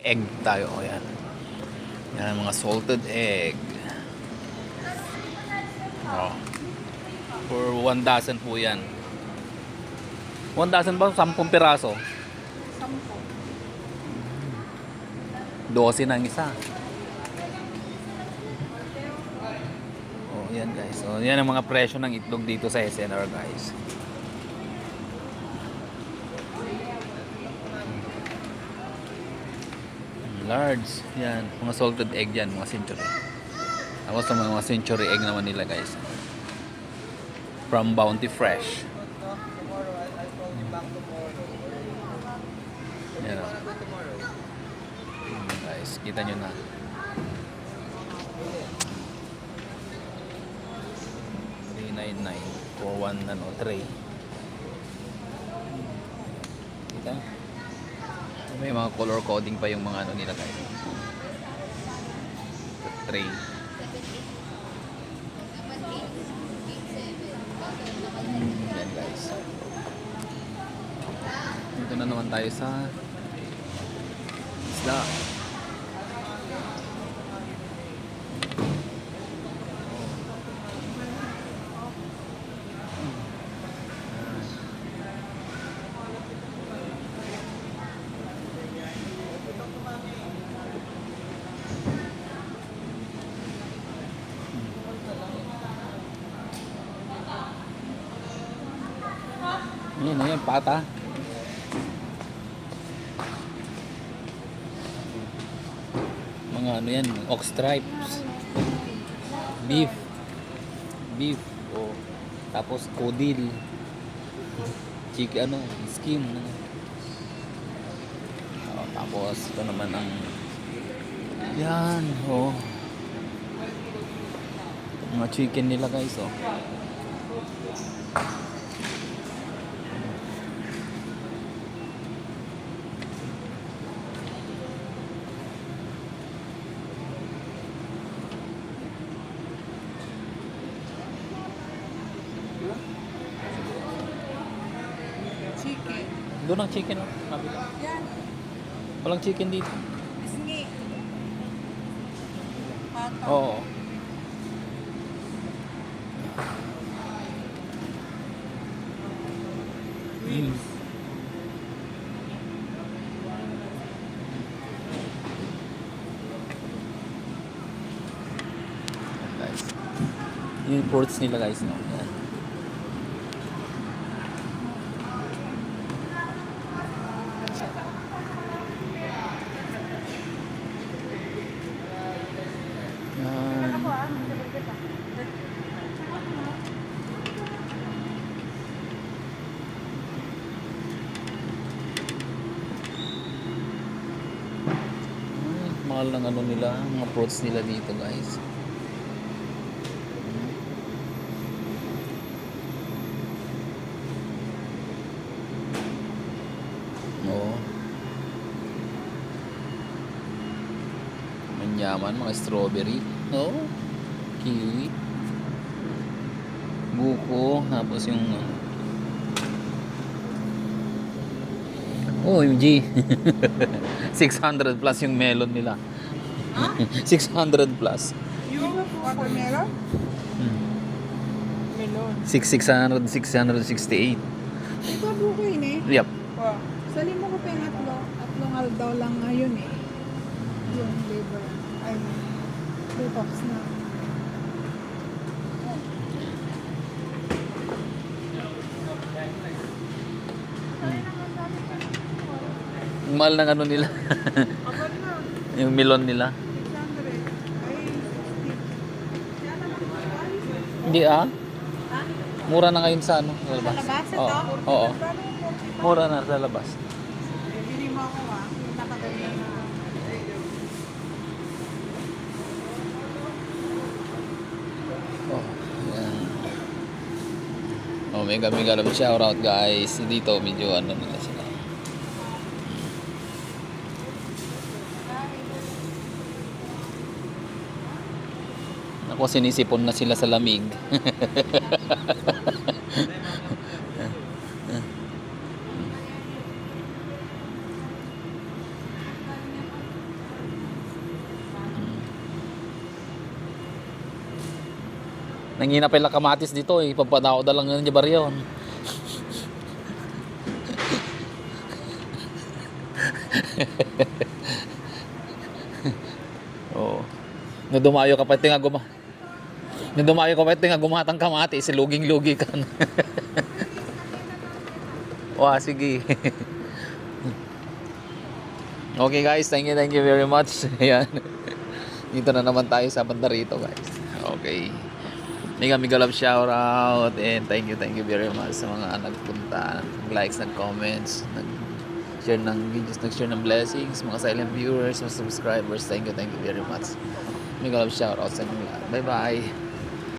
egg tayo. Ayan. Yan, mga salted egg. Oh. For 1 dozen po yan. 1 dozen ba? 10 piraso? 12 ng isa. Oh, yan guys. So, yan ang mga presyo ng itlog dito sa SNR guys. Large. Yan. Mga salted egg yan. Mga century. Tapos sa mga century egg naman nila guys. From Bounty Fresh. Yan o. Guys, kita nyo na. $399 for one tray. Kita? May mga color coding pa yung mga ano nila guys. Tray. Yan guys. Dito na naman tayo sa isda. Yan na yan, pata. Mga ano yan, ox stripes. Beef. Beef. O, tapos codil. Chicken, ano, skin. O, tapos, ito naman ang yan, o. Mga chicken nila guys, o. Chicken. Doon ang chicken, o. Kabila. Yan. Walang chicken dito. Isngi. Pata. Oo. Wings. Guys. Yung fruits nila guys, no? Yan. Mahal ng ano nila, mga fruits nila dito guys. Oo. Manyaman, mga strawberry. Oo. Kiwi. Buko. Tapos yung OMG. 600 plus yung melon nila. Ha? 600 plus. Yung watermelon? Hmm. Melon. 668. Ito buko yun eh. Yep. Oh. Salim mo ko pa yung atlong aldaw lang ngayon eh. Yung liver. Ay, detox na. Ang mahal ng ano nila. Apat na. Yung melon nila. 600. Ay, 60. Hindi ah. Ha? Mura na ngayon sa ano, sa labas. Sa labas ito? Oo. Oo. Paano Mura na sa labas. bili mo ako ah. Nakaganyan na. Oh, yan. Oh, mega love shout out guys. Dito medyo ano nila sila. Ako sinisipon na sila sa lamig. Nangina pala kamatis dito eh. Pagpadao da lang ng baryon. Oo. Nadumayo ka pa ito nga Nadumayo ka pa ito nga gumatang kamatis. Luging-lugi ka na. Wah, sige. Okay guys, thank you very much. Ayan. Dito na naman tayo sa banda rito guys. Okay. Mega love shout out and thank you very much sa mga nagpunta, nag-likes, nag-comments, nag-share ng videos, nag-share ng blessings, mga silent viewers, mga subscribers. Thank you very much. Mega love shout out sa inyo lahat. Bye bye.